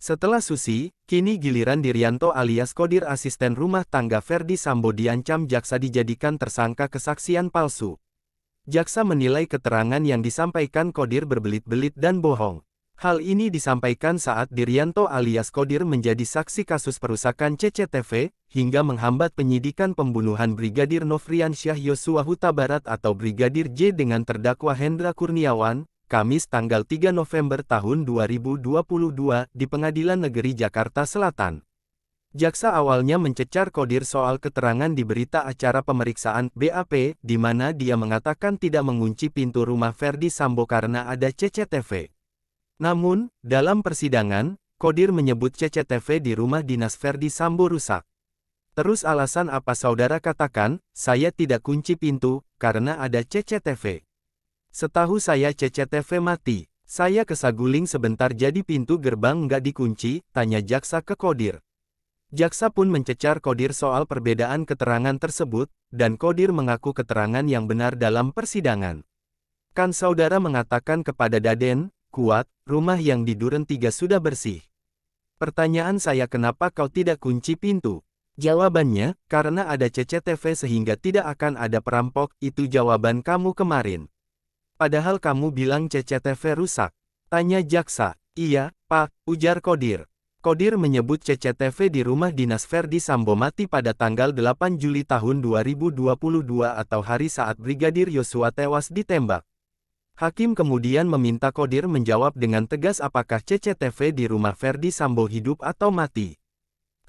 Setelah Susi, kini giliran Dirianto alias Kodir asisten rumah tangga Ferdi Sambo diancam jaksa dijadikan tersangka kesaksian palsu. Jaksa menilai keterangan yang disampaikan Kodir berbelit-belit dan bohong. Hal ini disampaikan saat Dirianto alias Kodir menjadi saksi kasus perusakan CCTV, hingga menghambat penyidikan pembunuhan Brigadir Nofriansyah Yosua Huta Barat atau Brigadir J dengan terdakwa Hendra Kurniawan, Kamis tanggal 3 November tahun 2022 di Pengadilan Negeri Jakarta Selatan. Jaksa awalnya mencecar Kodir soal keterangan di berita acara pemeriksaan BAP, di mana dia mengatakan tidak mengunci pintu rumah Ferdi Sambo karena ada CCTV. Namun, dalam persidangan, Kodir menyebut CCTV di rumah dinas Ferdi Sambo rusak. Terus alasan apa saudara katakan, saya tidak kunci pintu, karena ada CCTV. Setahu saya CCTV mati. Saya kesaguling sebentar jadi pintu gerbang nggak dikunci, tanya jaksa ke Kodir. Jaksa pun mencecar Kodir soal perbedaan keterangan tersebut, dan Kodir mengaku keterangan yang benar dalam persidangan. Kan saudara mengatakan kepada Daden, Kuat, rumah yang di Duren 3 sudah bersih. Pertanyaan saya kenapa kau tidak kunci pintu? Jawabannya, karena ada CCTV sehingga tidak akan ada perampok, itu jawaban kamu kemarin. Padahal kamu bilang CCTV rusak. Tanya jaksa. Iya, Pak, ujar Kodir. Kodir menyebut CCTV di rumah dinas Ferdi Sambo mati pada tanggal 8 Juli tahun 2022 atau hari saat Brigadir Yosua tewas ditembak. Hakim kemudian meminta Kodir menjawab dengan tegas apakah CCTV di rumah Ferdi Sambo hidup atau mati.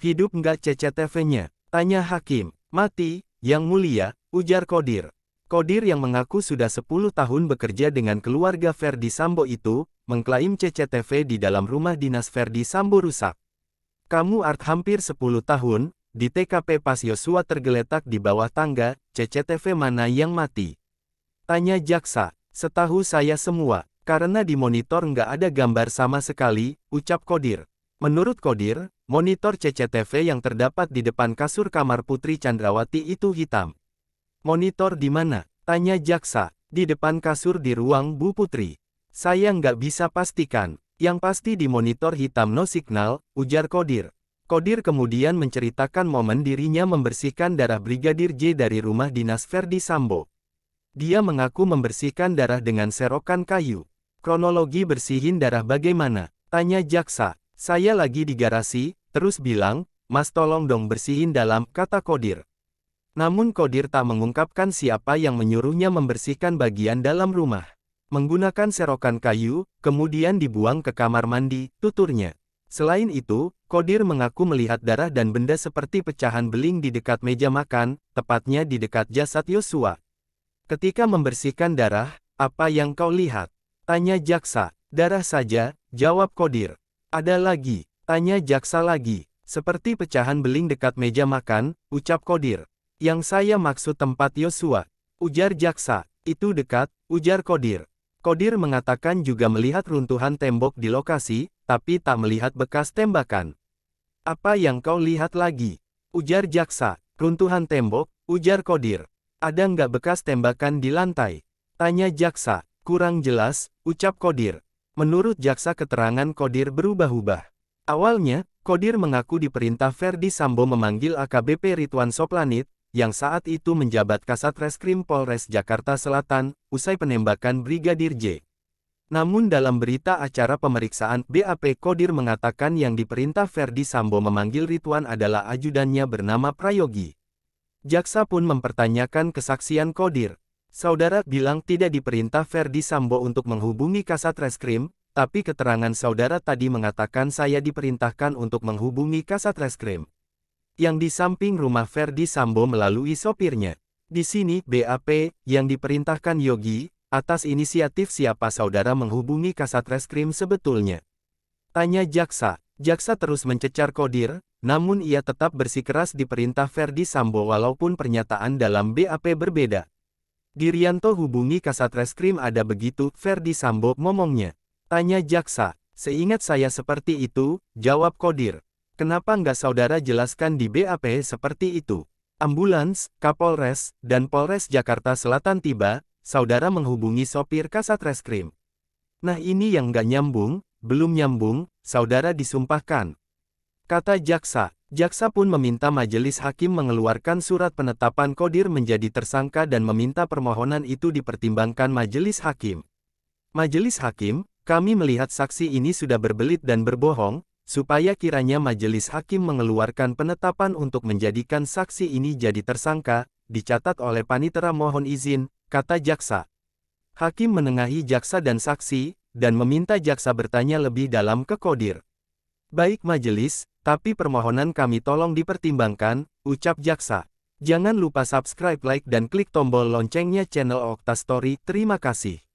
Hidup nggak CCTV-nya? Tanya Hakim. Mati, Yang Mulia, ujar Kodir. Kodir yang mengaku sudah 10 tahun bekerja dengan keluarga Ferdi Sambo itu, mengklaim CCTV di dalam rumah dinas Ferdi Sambo rusak. Kamu hampir 10 tahun, di TKP pas Yosua tergeletak di bawah tangga, CCTV mana yang mati? Tanya jaksa. Setahu saya semua, karena di monitor nggak ada gambar sama sekali, ucap Kodir. Menurut Kodir, monitor CCTV yang terdapat di depan kasur kamar Putri Chandrawati itu hitam. Monitor di mana? Tanya jaksa. Di depan kasur di ruang Bu Putri. Saya nggak bisa pastikan. Yang pasti di monitor hitam no signal, ujar Kodir. Kodir kemudian menceritakan momen dirinya membersihkan darah Brigadir J dari rumah dinas Ferdi Sambo. Dia mengaku membersihkan darah dengan serokan kayu. Kronologi bersihin darah bagaimana? Tanya jaksa. Saya lagi di garasi, terus bilang, Mas tolong dong bersihin dalam, kata Kodir. Namun Kodir tak mengungkapkan siapa yang menyuruhnya membersihkan bagian dalam rumah. Menggunakan serokan kayu, kemudian dibuang ke kamar mandi, tuturnya. Selain itu, Kodir mengaku melihat darah dan benda seperti pecahan beling di dekat meja makan, tepatnya di dekat jasad Yosua. Ketika membersihkan darah, apa yang kau lihat? Tanya jaksa. Darah saja, jawab Kodir. Ada lagi? Tanya jaksa lagi. Seperti pecahan beling dekat meja makan, ucap Kodir. Yang saya maksud tempat Yosua, ujar jaksa. Itu dekat, ujar Kodir. Kodir mengatakan juga melihat runtuhan tembok di lokasi, tapi tak melihat bekas tembakan. Apa yang kau lihat lagi? Ujar jaksa. Runtuhan tembok, ujar Kodir. Ada nggak bekas tembakan di lantai? Tanya jaksa. Kurang jelas, ucap Kodir. Menurut jaksa keterangan Kodir berubah-ubah. Awalnya, Kodir mengaku diperintah Ferdi Sambo memanggil AKBP Ridwan Soplanit, yang saat itu menjabat Kasat Reskrim Polres Jakarta Selatan, usai penembakan Brigadir J. Namun dalam berita acara pemeriksaan BAP Kodir mengatakan yang diperintah Ferdi Sambo memanggil Ridwan adalah ajudannya bernama Prayogi. Jaksa pun mempertanyakan kesaksian Kodir. Saudara bilang tidak diperintah Ferdi Sambo untuk menghubungi Kasat Reskrim, tapi keterangan saudara tadi mengatakan saya diperintahkan untuk menghubungi Kasat Reskrim. Yang di samping rumah Ferdi Sambo melalui sopirnya. Di sini BAP, yang diperintahkan Yogi, atas inisiatif siapa saudara menghubungi Kasat Reskrim sebetulnya? Tanya jaksa. Jaksa terus mencecar Kodir, namun ia tetap bersikeras diperintah Ferdi Sambo walaupun pernyataan dalam BAP berbeda. Dirianto hubungi Kasat Reskrim ada begitu, Ferdi Sambo ngomongnya. Tanya jaksa. Seingat saya seperti itu, jawab Kodir. Kenapa nggak saudara jelaskan di BAP seperti itu? Ambulans, Kapolres, dan Polres Jakarta Selatan tiba, saudara menghubungi sopir Kasat Reskrim. Nah ini yang nggak nyambung, belum nyambung, saudara disumpahkan. Kata jaksa. Jaksa pun meminta majelis hakim mengeluarkan surat penetapan Qodir menjadi tersangka dan meminta permohonan itu dipertimbangkan majelis hakim. Majelis hakim, kami melihat saksi ini sudah berbelit dan berbohong, supaya kiranya majelis hakim mengeluarkan penetapan untuk menjadikan saksi ini jadi tersangka, dicatat oleh panitera mohon izin, kata jaksa. Hakim menengahi jaksa dan saksi, dan meminta jaksa bertanya lebih dalam ke Qodir. Baik majelis, tapi permohonan kami tolong dipertimbangkan, ucap jaksa. Jangan lupa subscribe, like dan klik tombol loncengnya channel Okta Story. Terima kasih.